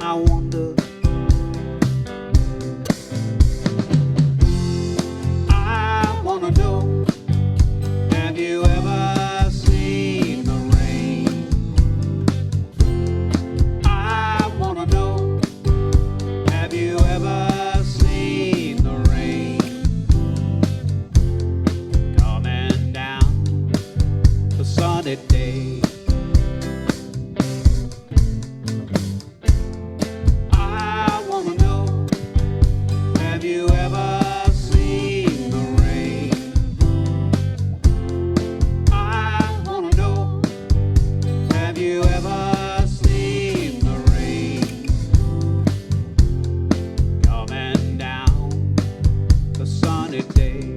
I wonder. I wanna know, have you ever seen the rain? I wanna know, have you ever seen the rain coming down the sunny day? I wanna know, have you ever seen the rain? I wanna know, have you ever seen the rain coming down the sunny day?